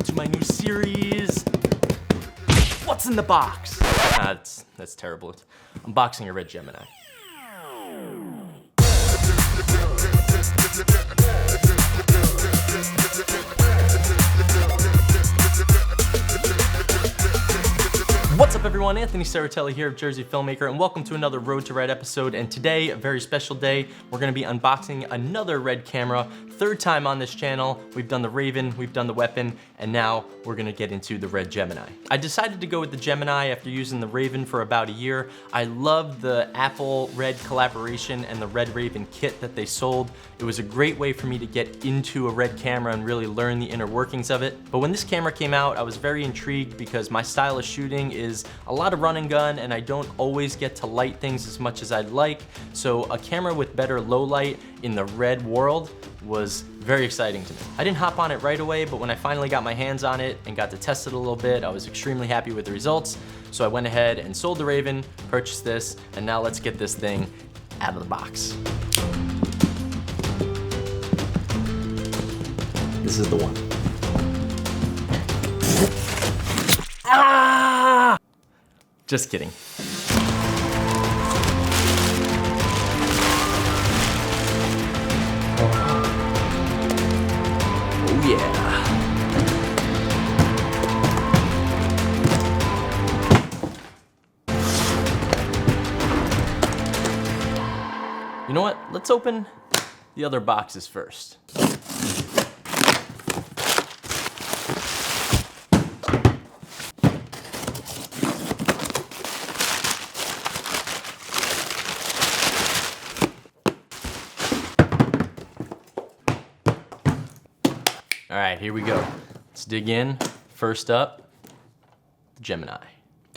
to my new series. What's in the box? That's terrible. It's unboxing a RED Gemini. What's up everyone, Anthony Saratelli here of Jersey Filmmaker, and welcome to another Road to RED episode. And today, a very special day, we're gonna be unboxing another RED camera. Third time on this channel. We've done the Raven, we've done the Weapon, and now we're gonna get into the RED Gemini. I decided to go with the Gemini after using the Raven for about a year. I loved the Apple RED collaboration and the RED Raven kit that they sold. It was a great way for me to get into a RED camera and really learn the inner workings of it. But when this camera came out, I was very intrigued because my style of shooting is a lot of run and gun, and I don't always get to light things as much as I'd like. So a camera with better low light in the RED world was very exciting to me. I didn't hop on it right away, but when I finally got my hands on it and got to test it a little bit, I was extremely happy with the results. So I went ahead and sold the Raven, purchased this, and now let's get this thing out of the box. This is the one. Ah! Just kidding. Oh yeah. You know what? Let's open the other boxes first. All right, here we go. Let's dig in. First up, Gemini.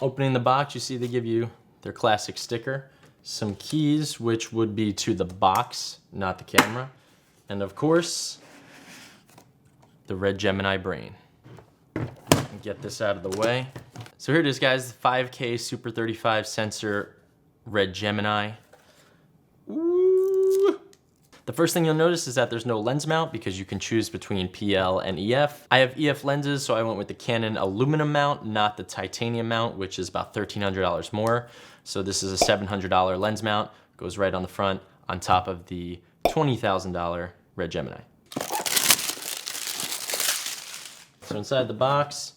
Opening the box, you see they give you their classic sticker, some keys, which would be to the box, not the camera, and of course, the RED Gemini brain. Get this out of the way. So here it is, guys, the 5K Super 35 sensor RED Gemini. The first thing you'll notice is that there's no lens mount because you can choose between PL and EF. I have EF lenses, so I went with the Canon aluminum mount, not the titanium mount, which is about $1,300 more. So this is a $700 lens mount, goes right on the front on top of the $20,000 RED Gemini. So inside the box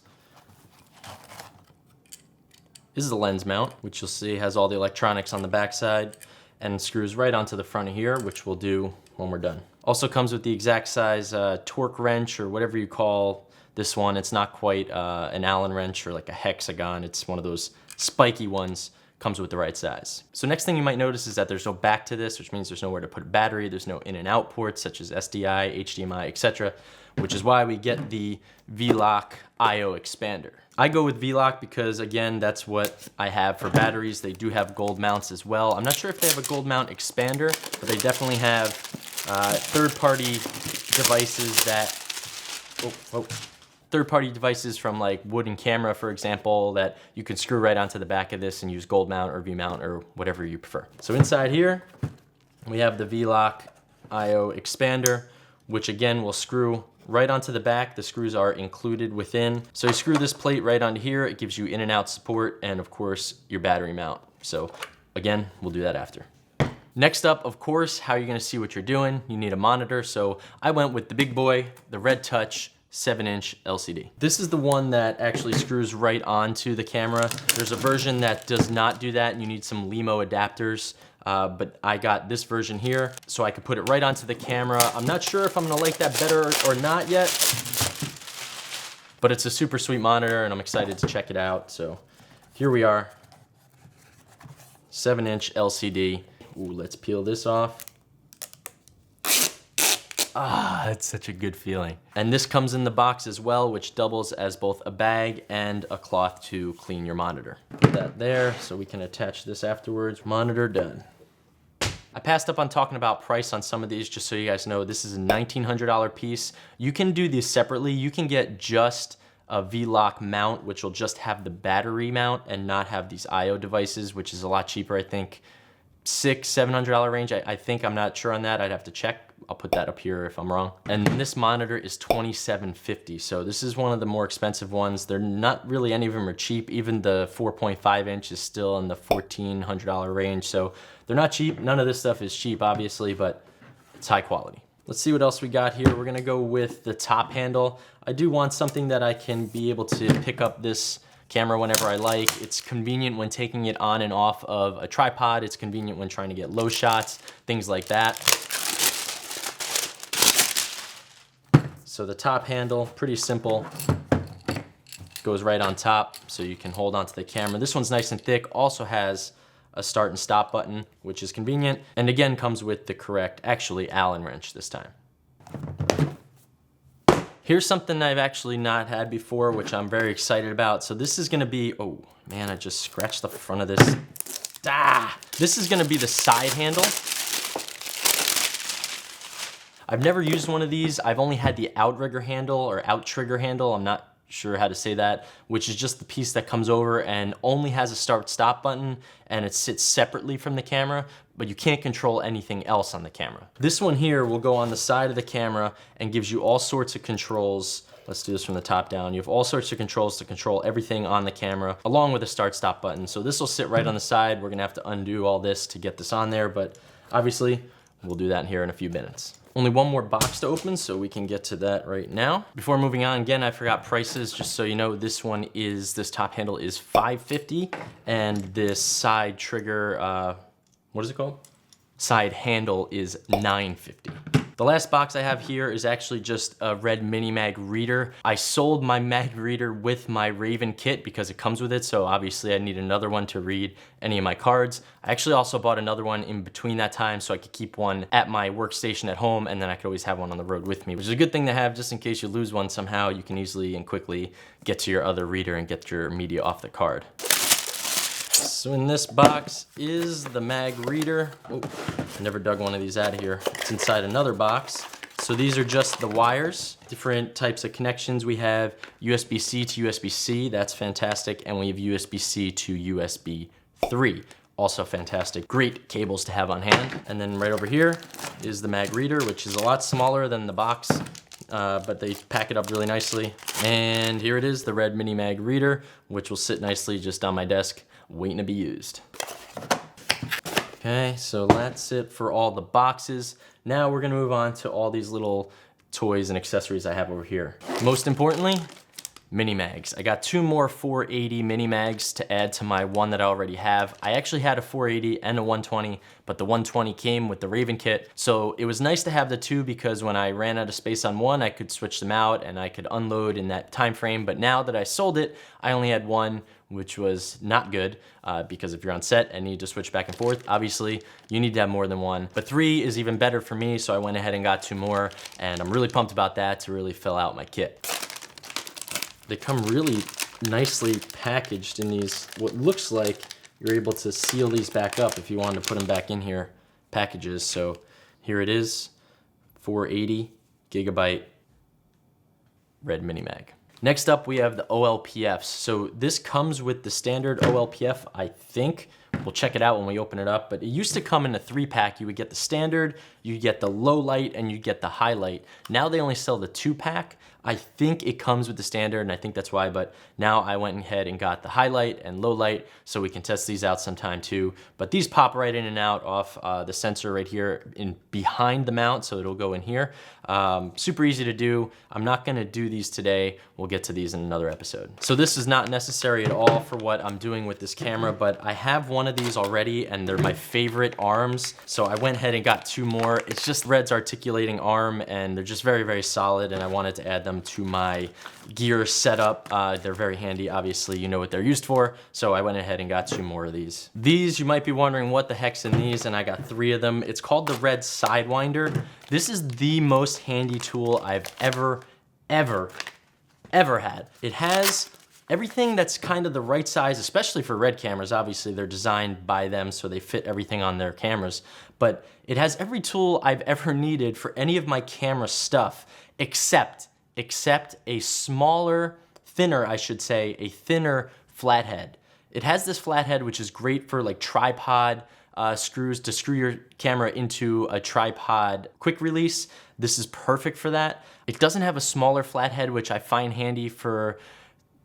is the lens mount, which you'll see has all the electronics on the backside and screws right onto the front of here, which we'll do when we're done. Also comes with the exact size torque wrench or whatever you call this one. It's not quite an Allen wrench or like a hexagon. It's one of those spiky ones. Comes with the right size. So next thing you might notice is that there's no back to this, which means there's nowhere to put a battery. There's no in and out ports such as SDI, HDMI, etc., which is why we get the V-Lock IO expander. I go with V-Lock because, again, that's what I have for batteries. They do have gold mounts as well. I'm not sure if they have a gold mount expander, but they definitely have third-party devices that, third-party devices from like Wood and Camera, for example, that you can screw right onto the back of this and use gold mount or V-mount or whatever you prefer. So inside here, we have the V-Lock IO expander, which again will screw right onto the back. The screws are included within. So you screw this plate right onto here. It gives you in and out support and of course your battery mount. So again, we'll do that after. Next up, of course, how you're gonna see what you're doing. You need a monitor. So I went with the big boy, the Red Touch 7-inch LCD. This is the one that actually screws right onto the camera. There's a version that does not do that and you need some LEMO adapters. But I got this version here so I could put it right onto the camera. I'm not sure if I'm gonna like that better or not yet, but it's a super sweet monitor and I'm excited to check it out. So here we are, 7-inch LCD. Ooh, let's peel this off. Ah, that's such a good feeling. And this comes in the box as well, which doubles as both a bag and a cloth to clean your monitor. Put that there so we can attach this afterwards. Monitor done. I passed up on talking about price on some of these just so you guys know this is a $1,900 piece. You can do these separately. You can get just a V-Lock mount, which will just have the battery mount and not have these IO devices, which is a lot cheaper, I think $700 range. I think. I'm not sure on that. I'd have to check. I'll put that up here if I'm wrong. And this monitor is $2,750. So this is one of the more expensive ones. They're not really, any of them are cheap. Even the 4.5 inch is still in the $1,400 range. So they're not cheap. None of this stuff is cheap, obviously, but it's high quality. Let's see what else we got here. We're gonna go with the top handle. I do want something that I can be able to pick up this camera whenever I like. It's convenient when taking it on and off of a tripod. It's convenient when trying to get low shots, things like that. So the top handle, pretty simple. Goes right on top so you can hold onto the camera. This one's nice and thick, also has a start and stop button, which is convenient. And again, comes with the correct, actually Allen wrench this time. Here's something I've actually not had before, which I'm very excited about. So this is gonna be, oh man, I just scratched the front of this. This is gonna be the side handle. I've never used one of these. I've only had the outrigger handle or outrigger handle. I'm not sure how to say that, which is just the piece that comes over and only has a start stop button, and it sits separately from the camera, but you can't control anything else on the camera. This one here will go on the side of the camera and gives you all sorts of controls. Let's do this from the top down. You have all sorts of controls to control everything on the camera, along with a start stop button. So this will sit right on the side. We're gonna have to undo all this to get this on there, but obviously we'll do that here in a few minutes. Only one more box to open, so we can get to that right now. Before moving on, again, I forgot prices, just so you know, this top handle is $550, and this side trigger, what is it called? Side handle is $950. The last box I have here is actually just a RED Mini Mag reader. I sold my mag reader with my Raven kit because it comes with it, so obviously I need another one to read any of my cards. I actually also bought another one in between that time so I could keep one at my workstation at home, and then I could always have one on the road with me, which is a good thing to have just in case you lose one somehow. You can easily and quickly get to your other reader and get your media off the card. So in this box is the mag reader. Oh, I never dug one of these out of here. It's inside another box. So these are just the wires, different types of connections. We have USB-C to USB-C, that's fantastic. And we have USB-C to USB 3, also fantastic. Great cables to have on hand. And then right over here is the mag reader, which is a lot smaller than the box, but they pack it up really nicely. And here it is, the RED Mini Mag reader, which will sit nicely just on my desk, waiting to be used. Okay, so that's it for all the boxes. Now we're gonna move on to all these little toys and accessories I have over here. Most importantly, mini mags. I got 2 more 480 mini mags to add to my one that I already have. I actually had a 480 and a 120, but the 120 came with the Raven kit. So it was nice to have the 2 because when I ran out of space on one, I could switch them out and I could unload in that time frame. But now that I sold it, I only had 1, which was not good because if you're on set and need to switch back and forth, obviously you need to have more than 1. But 3 is even better for me, so I went ahead and got 2 more, and I'm really pumped about that to really fill out my kit. They come really nicely packaged in these, what looks like you're able to seal these back up if you wanted to put them back in here, packages. So here it is, 480 gigabyte RED Mini Mag. Next up, we have the OLPFs. So this comes with the standard OLPF, I think. We'll check it out when we open it up, but it used to come in a 3-pack. You would get the standard, you get the low light, and you get the highlight. Now they only sell the 2-pack. I think it comes with the standard, and I think that's why, but now I went ahead and got the highlight and low light, so we can test these out sometime too. But these pop right in and out off the sensor right here in behind the mount, so it'll go in here. Super easy to do. I'm not gonna do these today. We'll get to these in another episode. So this is not necessary at all for what I'm doing with this camera, but I have one of these already, and they're my favorite arms, so I went ahead and got 2 more. It's just RED's articulating arm, and they're just very, very solid, and I wanted to add them to my gear setup. They're very handy, obviously, you know what they're used for, so I went ahead and got 2 more of these. These, you might be wondering what the heck's in these, and I got 3 of them. It's called the RED Sidewinder. This is the most handy tool I've ever had. It has everything that's kind of the right size, especially for RED cameras. Obviously, they're designed by them, so they fit everything on their cameras. But it has every tool I've ever needed for any of my camera stuff, except a smaller, thinner, I should say, a thinner flathead. It has this flathead, which is great for like tripod screws to screw your camera into a tripod quick release. This is perfect for that. It doesn't have a smaller flathead, which I find handy for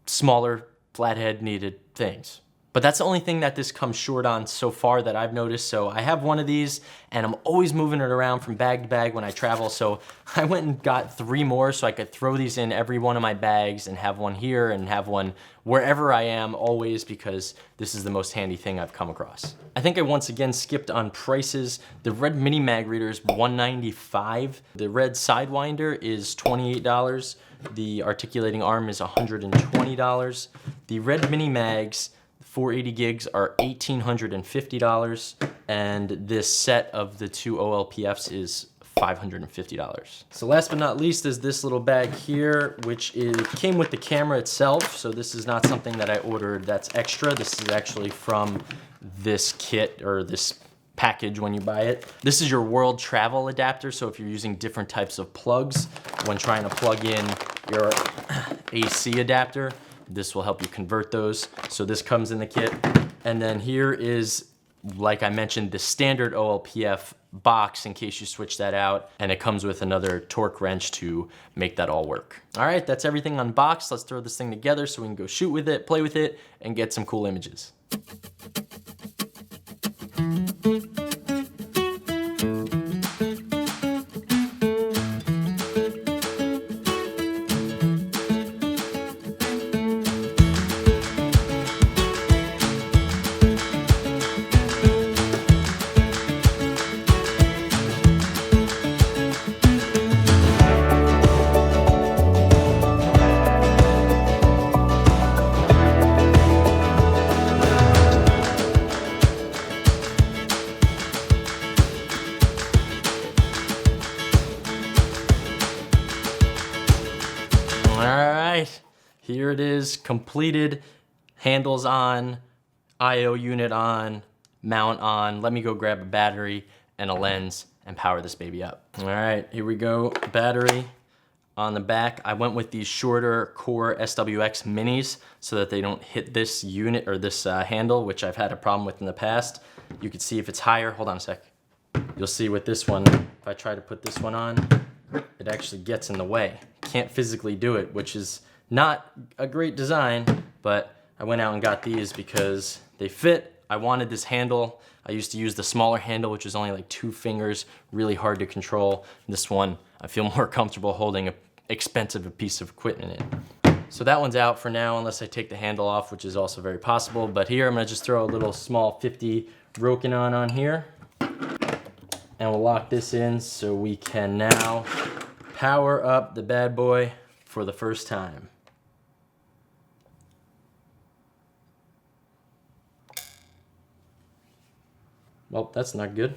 smaller flathead needed things. But that's the only thing that this comes short on so far that I've noticed. So I have one of these and I'm always moving it around from bag to bag when I travel. So I went and got 3 more so I could throw these in every one of my bags and have one here and have one wherever I am always, because this is the most handy thing I've come across. I think I once again skipped on prices. The RED Mini Mag Reader is $195. The RED Sidewinder is $28. The articulating arm is $120. The RED Mini Mags 480 gigs are $1,850, and this set of the 2 OLPFs is $550. So last but not least is this little bag here, which came with the camera itself. So this is not something that I ordered that's extra. This is actually from this kit or this package when you buy it. This is your world travel adapter. So if you're using different types of plugs when trying to plug in your AC adapter, this will help you convert those. So this comes in the kit. And then here is, like I mentioned, the standard OLPF box in case you switch that out. And it comes with another torque wrench to make that all work. All right, that's everything unboxed. Let's throw this thing together so we can go shoot with it, play with it, and get some cool images. Here it is, completed, handles on, IO unit on, mount on. Let me go grab a battery and a lens and power this baby up. All right, here we go, battery on the back. I went with these shorter Core SWX minis so that they don't hit this unit or this handle, which I've had a problem with in the past. You can see if it's higher, hold on a sec. You'll see with this one, if I try to put this one on, it actually gets in the way. Can't physically do it, which is not a great design, but I went out and got these because they fit. I wanted this handle. I used to use the smaller handle, which is only like 2 fingers, really hard to control. This one, I feel more comfortable holding an expensive piece of equipment in. So that one's out for now, unless I take the handle off, which is also very possible. But here, I'm gonna just throw a little small 50 Rokinon on here, and we'll lock this in so we can now power up the bad boy for the first time. Well, that's not good.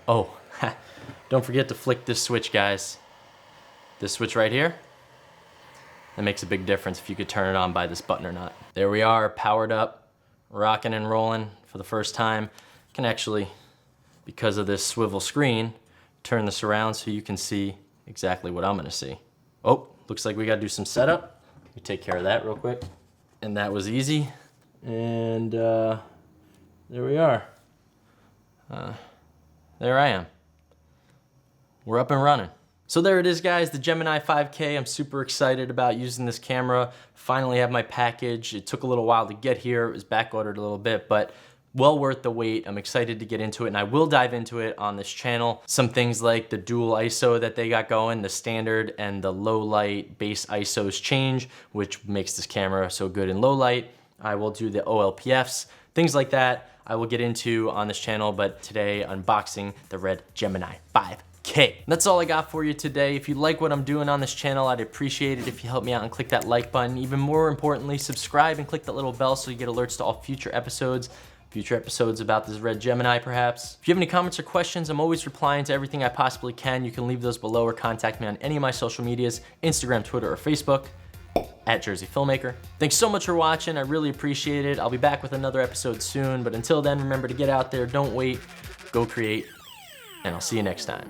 Oh, don't forget to flick this switch, guys. This switch right here, that makes a big difference if you could turn it on by this button or not. There we are, powered up, rocking and rolling for the first time. I can actually, because of this swivel screen, turn this around so you can see exactly what I'm gonna see. Oh, looks like we gotta do some setup. Let me take care of that real quick. And that was easy. And there we are. There I am. We're up and running. So there it is, guys, the Gemini 5K. I'm super excited about using this camera. Finally have my package. It took a little while to get here. It was back ordered a little bit, but well worth the wait. I'm excited to get into it, and I will dive into it on this channel. Some things like the dual ISO that they got going, the standard and the low light base ISOs change, which makes this camera so good in low light. I will do the OLPFs, things like that I will get into on this channel, but today unboxing the RED Gemini 5K. That's all I got for you today. If you like what I'm doing on this channel, I'd appreciate it if you help me out and click that like button. Even more importantly, subscribe and click that little bell so you get alerts to all future episodes about this RED Gemini perhaps. If you have any comments or questions, I'm always replying to everything I possibly can. You can leave those below or contact me on any of my social medias, Instagram, Twitter, or Facebook, at Jersey Filmmaker. Thanks so much for watching. I really appreciate it. I'll be back with another episode soon, but until then, remember to get out there, don't wait, go create, and I'll see you next time.